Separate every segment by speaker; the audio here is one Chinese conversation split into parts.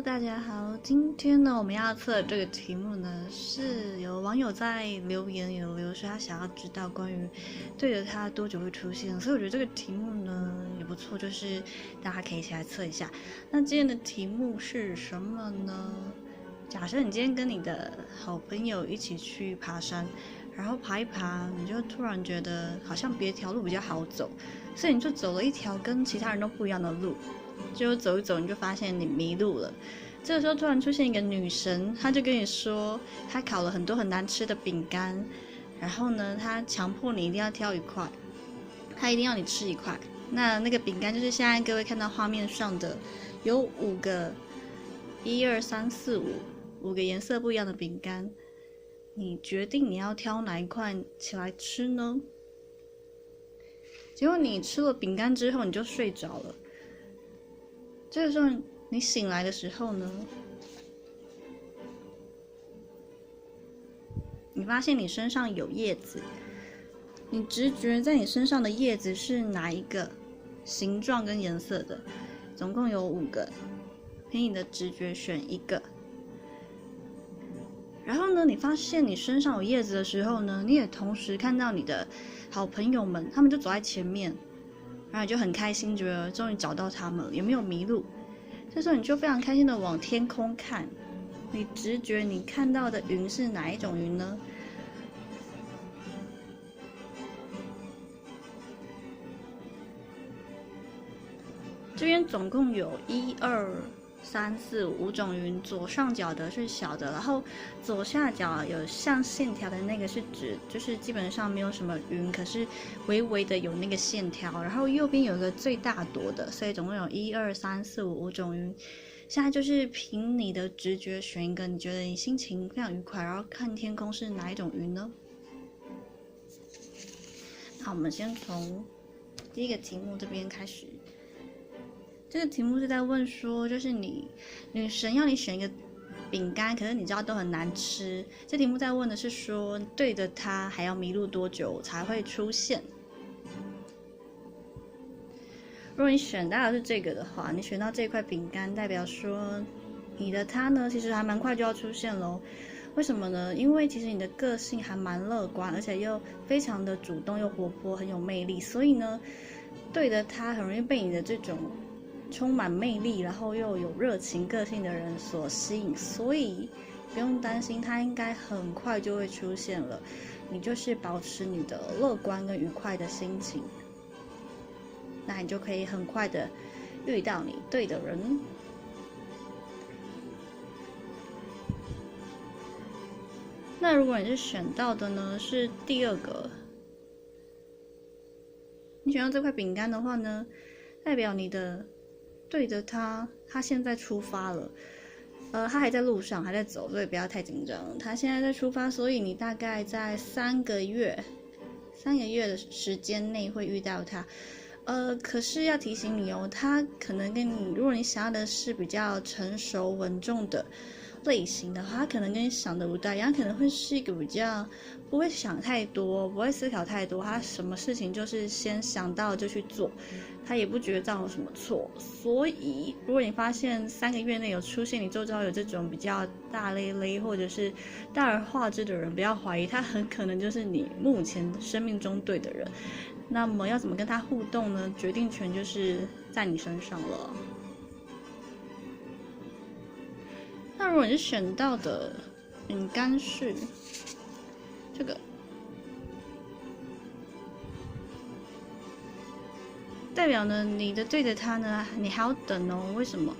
Speaker 1: 大家好，今天呢，我们要测的这个题目呢，是有网友在留言有留说他想要知道关于对着他多久会出现，所以我觉得这个题目呢也不错，就是大家可以一起来测一下。那今天的题目是什么呢？假设你今天跟你的好朋友一起去爬山，然后爬一爬，你就突然觉得好像别条路比较好走，所以你就走了一条跟其他人都不一样的路。结果走一走，你就发现你迷路了。这个时候突然出现一个女神，她就跟你说，她烤了很多很难吃的饼干，然后呢，她强迫你一定要挑一块，她一定要你吃一块。那个饼干就是现在各位看到画面上的，有5个，1、2、3、4、5个颜色不一样的饼干。你决定你要挑哪一块起来吃呢？结果你吃了饼干之后，你就睡着了。这个时候你醒来的时候呢，你发现你身上有叶子，你直觉在你身上的叶子是哪一个形状跟颜色的？总共有5个，凭你的直觉选一个。然后呢，你发现你身上有叶子的时候呢，你也同时看到你的好朋友们，他们就走在前面。然后你就很开心，觉得终于找到他们了，也没有迷路。这时候你就非常开心的往天空看，你直觉你看到的云是哪一种云呢？这边总共有1、2、3、4、5种云，左上角的是小的，然后左下角有像线条的那个是指就是基本上没有什么云，可是微微的有那个线条，然后右边有一个最大朵的，所以总共有1、2、3、4、5种云。现在就是凭你的直觉选一个，你觉得你心情非常愉快，然后看天空是哪一种云呢？那我们先从第一个题目这边开始。这个题目是在问说，就是女神要你选一个饼干，可是你知道都很难吃。这题目在问的是说，对着它还要迷路多久才会出现？如果你选到的是这个的话，你选到这块饼干，代表说你的它呢，其实还蛮快就要出现咯。为什么呢？因为其实你的个性还蛮乐观，而且又非常的主动又活泼，很有魅力，所以呢，对着它很容易被你的这种充满魅力，然后又有热情个性的人所吸引，所以不用担心，它应该很快就会出现了。你就是保持你的乐观跟愉快的心情，那你就可以很快的遇到你对的人。那如果你是选到的呢，是第2个，你选到这块饼干的话呢，代表你的对着他现在出发了，他还在路上，还在走，所以不要太紧张。他现在在出发，所以你大概在3个月的时间内会遇到他。可是要提醒你哦，他可能跟你，如果你想要的是比较成熟稳重的类型的话，他可能跟你想的不太一样，他可能会是一个比较不会想太多，不会思考太多，他什么事情就是先想到就去做，他也不觉得这样有什么错。所以如果你发现3个月内有出现你周遭有这种比较大咧咧或者是大而化之的人，不要怀疑，他很可能就是你目前生命中对的人。那么要怎么跟他互动呢？决定权就是在你身上了。那如果你是选到的饼干是这个，代表呢你的对着他呢，你还要等哦。为什么？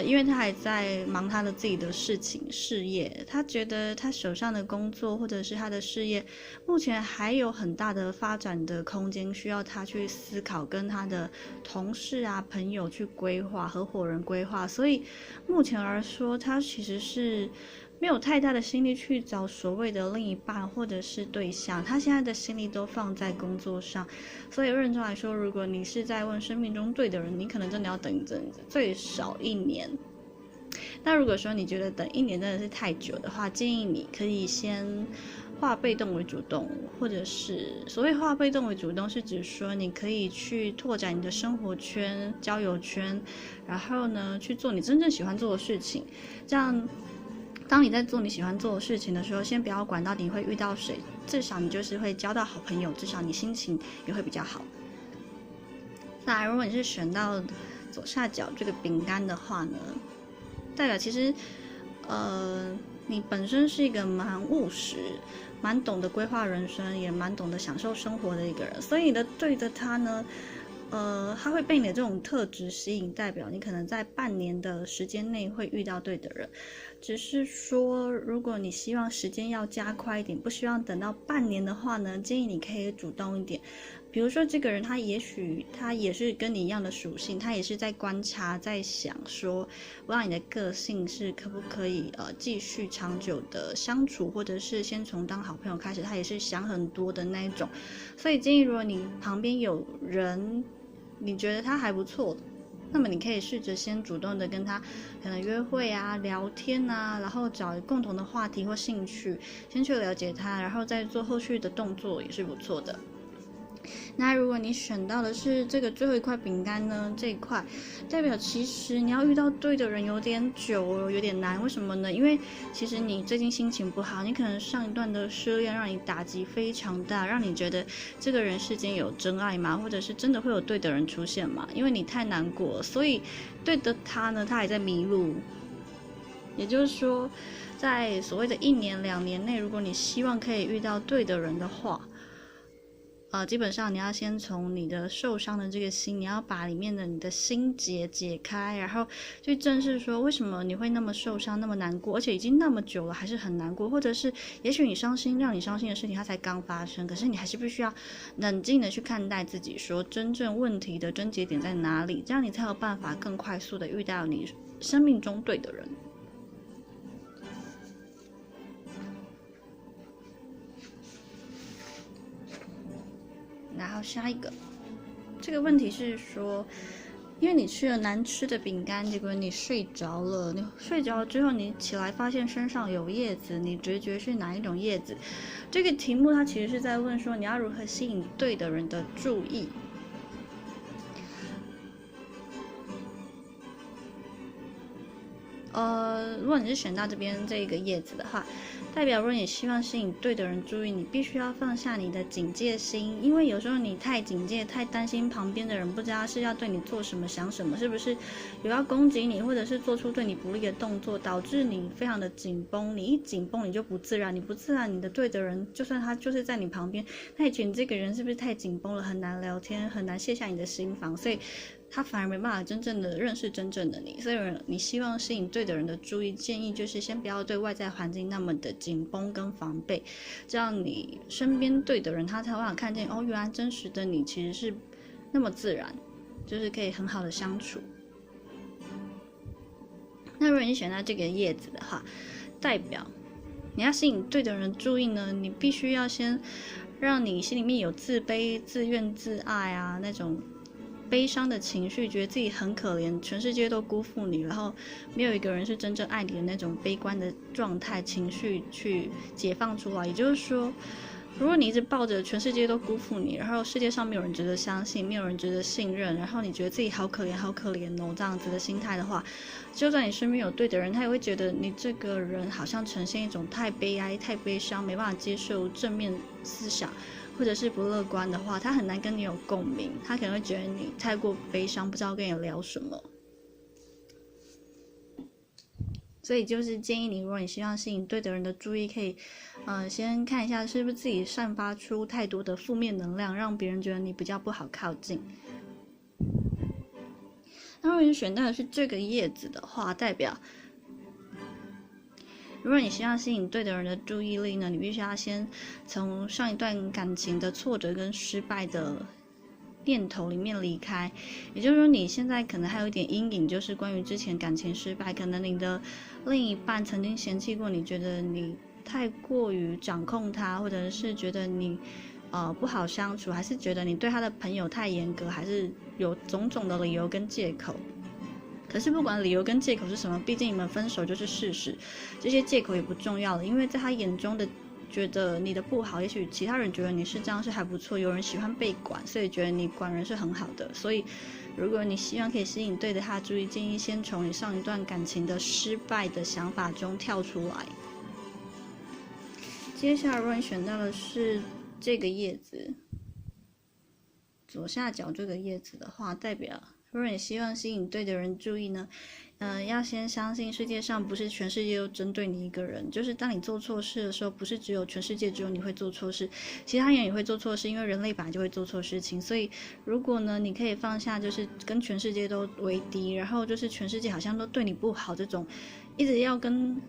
Speaker 1: 因为他还在忙他的自己的事业，他觉得他手上的工作或者是他的事业，目前还有很大的发展的空间，需要他去思考，跟他的同事啊、朋友去规划，合伙人规划。所以目前来说，他其实是没有太大的心力去找所谓的另一半或者是对象，他现在的心力都放在工作上。所以认真来说，如果你是在问生命中对的人，你可能真的要等一阵子，最少1年。那如果说你觉得等1年真的是太久的话，建议你可以先化被动为主动，或者是所谓化被动为主动，是指说你可以去拓展你的生活圈、交友圈，然后呢去做你真正喜欢做的事情。这样，当你在做你喜欢做的事情的时候，先不要管到底会遇到谁，至少你就是会交到好朋友，至少你心情也会比较好。再来，如果你是选到左下角这个饼干的话呢，代表其实你本身是一个蛮务实、蛮懂得规划人生，也蛮懂得享受生活的一个人，所以你的对的他呢，他会被你的这种特质吸引，代表你可能在半年的时间内会遇到对的人。只是说，如果你希望时间要加快一点，不希望等到半年的话呢，建议你可以主动一点。比如说，这个人他也许他也是跟你一样的属性，他也是在观察，在想说，不知道你的个性是可不可以继续长久的相处，或者是先从当好朋友开始，他也是想很多的那一种。所以建议，如果你旁边有人，你觉得他还不错，那么你可以试着先主动的跟他可能约会啊、聊天啊，然后找共同的话题或兴趣，先去了解他，然后再做后续的动作也是不错的。那如果你选到的是这个最后一块饼干呢，这一块代表其实你要遇到对的人有点久了，有点难。为什么呢？因为其实你最近心情不好，你可能上一段的失恋让你打击非常大，让你觉得这个人世间有真爱吗？或者是真的会有对的人出现吗？因为你太难过了，所以对的他呢，他还在迷路。也就是说，在所谓的1年2年内，如果你希望可以遇到对的人的话，基本上你要先从你的受伤的这个心，你要把里面的你的心结解开，然后去正视说为什么你会那么受伤、那么难过，而且已经那么久了还是很难过，或者是也许你伤心，让你伤心的事情它才刚发生，可是你还是必须要冷静的去看待自己，说真正问题的症结点在哪里，这样你才有办法更快速的遇到你生命中对的人。然后下一个，这个问题是说，因为你吃了难吃的饼干，结果你睡着了。你睡着了之后，你起来发现身上有叶子，你直觉是哪一种叶子？这个题目它其实是在问说，你要如何吸引对的人的注意。如果你是选到这边这个叶子的话，代表如果你希望吸引对的人注意，你必须要放下你的警戒心，因为有时候你太警戒、太担心旁边的人不知道是要对你做什么、想什么，是不是有要攻击你，或者是做出对你不利的动作，导致你非常的紧绷。你一紧绷，你就不自然，你不自然，你的对的人就算他就是在你旁边，他也觉得你这个人是不是太紧绷了，很难聊天，很难卸下你的心防，所以他反而没办法真正的认识真正的你。所以你希望吸引对的人的注意，建议就是先不要对外在环境那么的紧绷跟防备，这样你身边对的人他才会看见哦，原来真实的你其实是那么自然，就是可以很好的相处。那如果你选到这个叶子的话，代表你要吸引对的人注意呢，你必须要先让你心里面有自卑、自怨、自艾啊那种悲伤的情绪，觉得自己很可怜，全世界都辜负你，然后没有一个人是真正爱你的那种悲观的状态情绪去解放出来。也就是说，如果你一直抱着全世界都辜负你，然后世界上没有人值得相信，没有人值得信任，然后你觉得自己好可怜好可怜哦，这样子的心态的话，就算你身边有对的人，他也会觉得你这个人好像呈现一种太悲哀、太悲伤，没办法接受正面思想，或者是不乐观的话，他很难跟你有共鸣，他可能会觉得你太过悲伤，不知道跟你聊什么。所以就是建议你，如果你希望吸引对的人的注意，可以先看一下是不是自己散发出太多的负面能量，让别人觉得你比较不好靠近。那如果你选到的是这个叶子的话，代表如果你希望吸引对的人的注意力呢，你必须要先从上一段感情的挫折跟失败的念头里面离开。也就是说，你现在可能还有一点阴影，就是关于之前感情失败，可能你的另一半曾经嫌弃过你，觉得你太过于掌控他，或者是觉得你不好相处，还是觉得你对他的朋友太严格，还是有种种的理由跟借口。可是不管理由跟借口是什么，毕竟你们分手就是事实，这些借口也不重要了，因为在他眼中的觉得你的不好，也许其他人觉得你是这样是还不错，有人喜欢被管，所以觉得你管人是很好的。所以如果你希望可以吸引对的他注意，建议先从你上一段感情的失败的想法中跳出来。接下来如果你选到的是这个叶子，左下角这个叶子的话，代表如果你希望吸引对的人注意呢，要先相信世界上不是全世界都针对你一个人，就是当你做错事的时候，不是只有全世界只有你会做错事，其他人也会做错事，因为人类本来就会做错事情。所以如果呢，你可以放下就是跟全世界都为敌，然后就是全世界好像都对你不好这种，一直要跟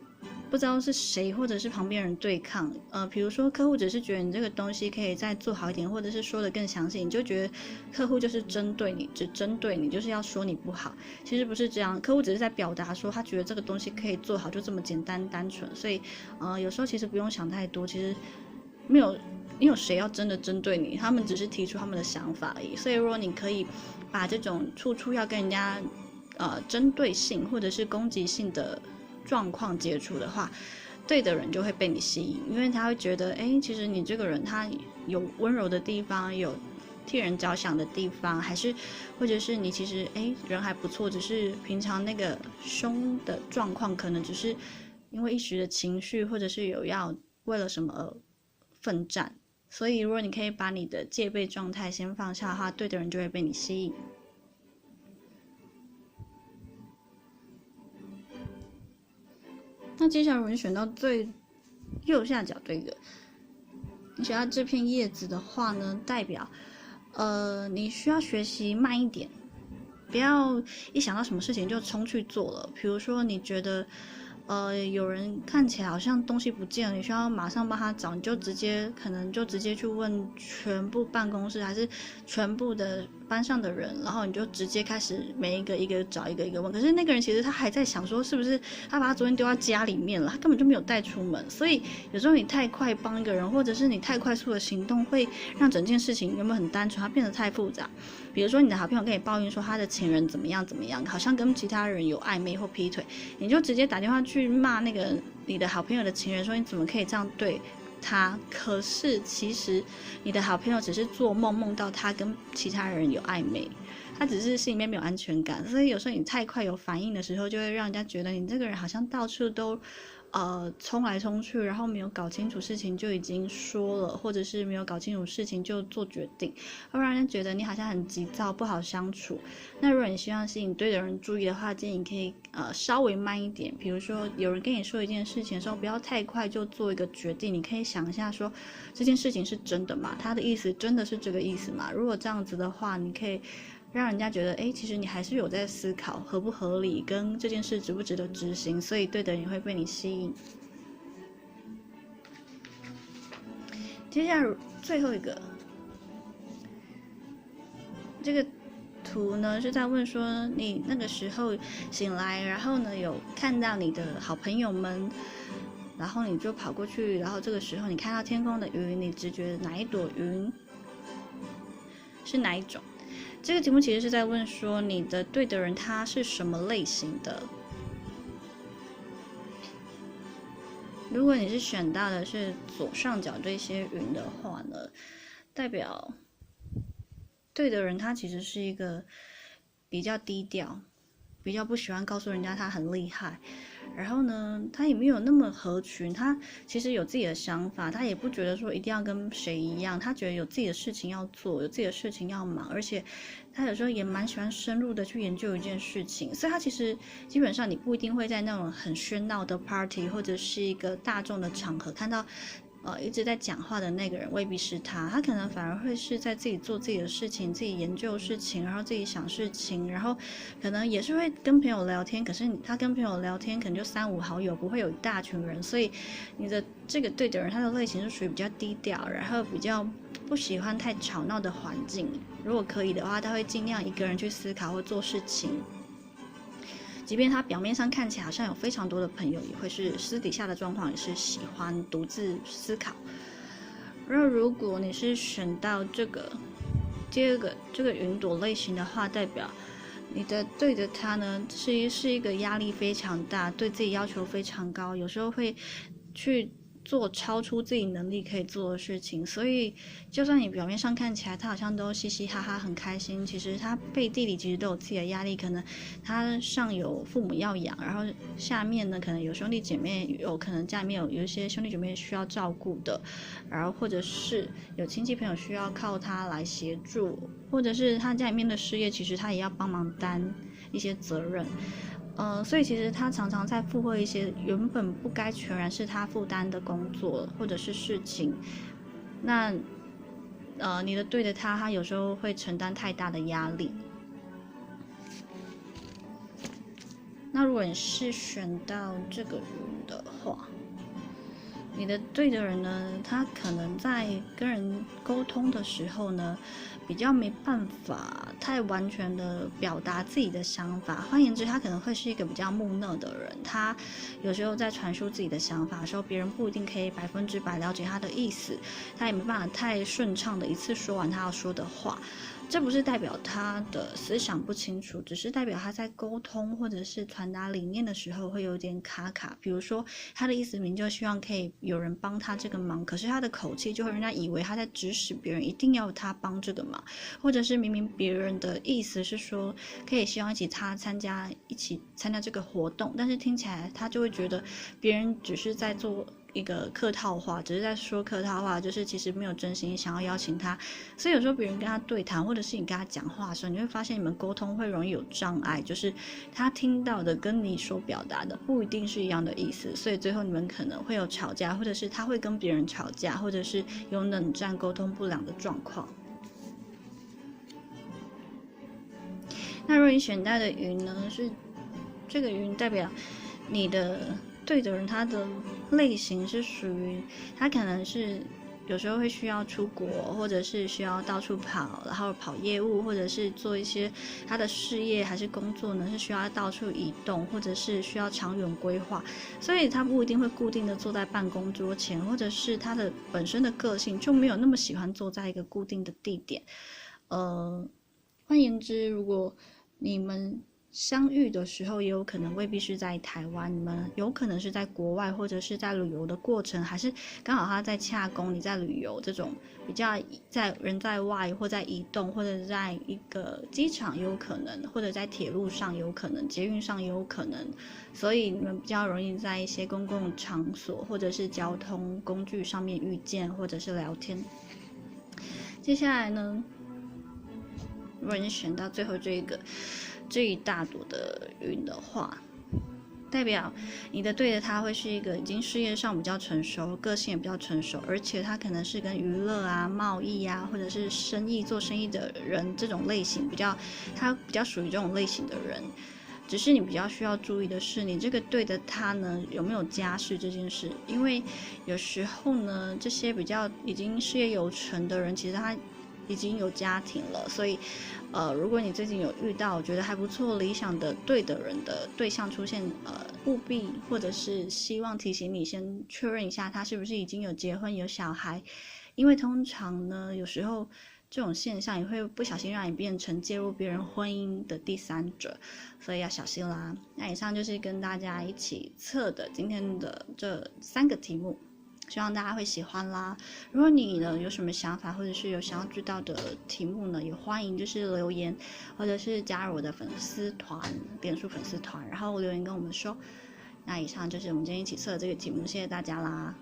Speaker 1: 不知道是谁或者是旁边人对抗，比如说客户只是觉得你这个东西可以再做好一点，或者是说的更详细，你就觉得客户就是针对你，只针对你，就是要说你不好。其实不是这样，客户只是在表达说他觉得这个东西可以做好，就这么简单单纯。所以有时候其实不用想太多，其实没有谁要真的针对你，他们只是提出他们的想法而已。所以如果你可以把这种处处要跟人家针对性或者是攻击性的状况解除的话，对的人就会被你吸引，因为他会觉得其实你这个人他有温柔的地方，有替人着想的地方，还是或者是你其实人还不错，只是平常那个凶的状况可能只是因为一时的情绪，或者是有要为了什么而奋战。所以如果你可以把你的戒备状态先放下的话，对的人就会被你吸引。那接下来我们选到最右下角这个，你选到这片叶子的话呢，代表你需要学习慢一点，不要一想到什么事情就冲去做了。比如说你觉得有人看起来好像东西不见了，你需要马上帮他找，你就可能直接去问全部办公室还是全部的班上的人，然后你就直接开始每一个一个找，一个一个问。可是那个人其实他还在想说，是不是他把他昨天丢到家里面了，他根本就没有带出门。所以有时候你太快帮一个人，或者是你太快速的行动，会让整件事情原本很单纯，它变得太复杂。比如说你的好朋友跟你抱怨说他的情人怎么样怎么样，好像跟其他人有暧昧或劈腿，你就直接打电话去骂那个你的好朋友的情人，说你怎么可以这样对他。可是其实你的好朋友只是做梦梦到他跟其他人有暧昧，他只是心里面没有安全感。所以有时候你太快有反应的时候，就会让人家觉得你这个人好像到处都冲来冲去，然后没有搞清楚事情就已经说了，或者是没有搞清楚事情就做决定，会让人觉得你好像很急躁，不好相处。那如果你希望吸引对的人注意的话，建议你可以稍微慢一点。比如说有人跟你说一件事情的时候，不要太快就做一个决定，你可以想一下说这件事情是真的吗？他的意思真的是这个意思吗？如果这样子的话，你可以让人家觉得其实你还是有在思考合不合理，跟这件事值不值得执行，所以对的人会被你吸引。接下来最后一个，这个图呢是在问说你那个时候醒来，然后呢有看到你的好朋友们，然后你就跑过去，然后这个时候你看到天空的云，你直觉哪一朵云是哪一种？这个题目其实是在问说你的对的人他是什么类型的。如果你是选到的是左上角这些云的话呢，代表对的人他其实是一个比较低调，比较不喜欢告诉人家他很厉害，然后呢他也没有那么合群，他其实有自己的想法，他也不觉得说一定要跟谁一样，他觉得有自己的事情要做，有自己的事情要忙，而且他有时候也蛮喜欢深入的去研究一件事情。所以他其实基本上你不一定会在那种很喧闹的 party 或者是一个大众的场合看到一直在讲话的那个人未必是他，他可能反而会是在自己做自己的事情，自己研究事情，然后自己想事情，然后可能也是会跟朋友聊天，可是他跟朋友聊天可能就3、5好友，不会有一大群人。所以你的这个对的人他的类型是属于比较低调，然后比较不喜欢太吵闹的环境，如果可以的话他会尽量一个人去思考或做事情，即便他表面上看起来好像有非常多的朋友，也会是私底下的状况也是喜欢独自思考。然后如果你是选到这个第二个这个云朵类型的话，代表你的对的他呢是一个压力非常大，对自己要求非常高，有时候会去做超出自己能力可以做的事情，所以就算你表面上看起来他好像都嘻嘻哈哈很开心，其实他背地里其实都有自己的压力，可能他上有父母要养，然后下面呢可能有兄弟姐妹，有可能家里面有一些兄弟姐妹需要照顾的，然后或者是有亲戚朋友需要靠他来协助，或者是他家里面的事业其实他也要帮忙担一些责任。所以其实他常常在负荷一些原本不该全然是他负担的工作或者是事情。那你的对着他有时候会承担太大的压力。那如果你是选到这个云的话，你的对的人呢，他可能在跟人沟通的时候呢，比较没办法太完全的表达自己的想法。换言之，他可能会是一个比较木讷的人，他有时候在传输自己的想法的时候，别人不一定可以100%了解他的意思，他也没办法太顺畅的一次说完他要说的话。这不是代表他的思想不清楚，只是代表他在沟通或者是传达理念的时候会有点卡。比如说他的意思明就希望可以有人帮他这个忙，可是他的口气就会让人家以为他在指使别人一定要他帮这个忙，或者是明明别人的意思是说可以希望一起参加这个活动，但是听起来他就会觉得别人只是在做一个客套话，只是在说客套话，就是其实没有真心想要邀请他。所以有时候别人跟他对谈，或者是你跟他讲话的时候，你会发现你们沟通会容易有障碍，就是他听到的跟你所表达的不一定是一样的意思，所以最后你们可能会有吵架，或者是他会跟别人吵架，或者是有冷战、沟通不良的状况。那如果你选到的云呢，是这个云代表你的对的人，他的类型是属于他可能是有时候会需要出国，或者是需要到处跑，然后跑业务，或者是做一些他的事业还是工作呢，是需要到处移动，或者是需要长远规划，所以他不一定会固定的坐在办公桌前，或者是他的本身的个性就没有那么喜欢坐在一个固定的地点。换言之，如果你们相遇的时候，也有可能未必是在台湾，你们有可能是在国外，或者是在旅游的过程，还是刚好他在洽公，你在旅游，这种比较人在外，或在移动，或者在一个机场也有可能，或者在铁路上也有可能，捷运上也有可能，所以你们比较容易在一些公共场所或者是交通工具上面遇见，或者是聊天。接下来呢，如果你选到最后这一大朵的云的话，代表你的对的他会是一个已经事业上比较成熟，个性也比较成熟，而且他可能是跟娱乐啊、贸易啊，或者是做生意的人这种类型他比较属于这种类型的人。只是你比较需要注意的是，你这个对的他呢有没有家室这件事，因为有时候呢，这些比较已经事业有成的人，其实他已经有家庭了，所以如果你最近有遇到我觉得还不错理想的对的人的对象出现，务必或者是希望提醒你先确认一下他是不是已经有结婚有小孩，因为通常呢有时候这种现象也会不小心让你变成介入别人婚姻的第三者，所以要小心啦。那以上就是跟大家一起测的今天的这3个题目，希望大家会喜欢啦。如果你呢有什么想法，或者是有想要知道的题目呢，也欢迎就是留言，或者是加入我的粉丝团，脸书粉丝团，然后留言跟我们说。那以上就是我们今天一起测的这个题目，谢谢大家啦。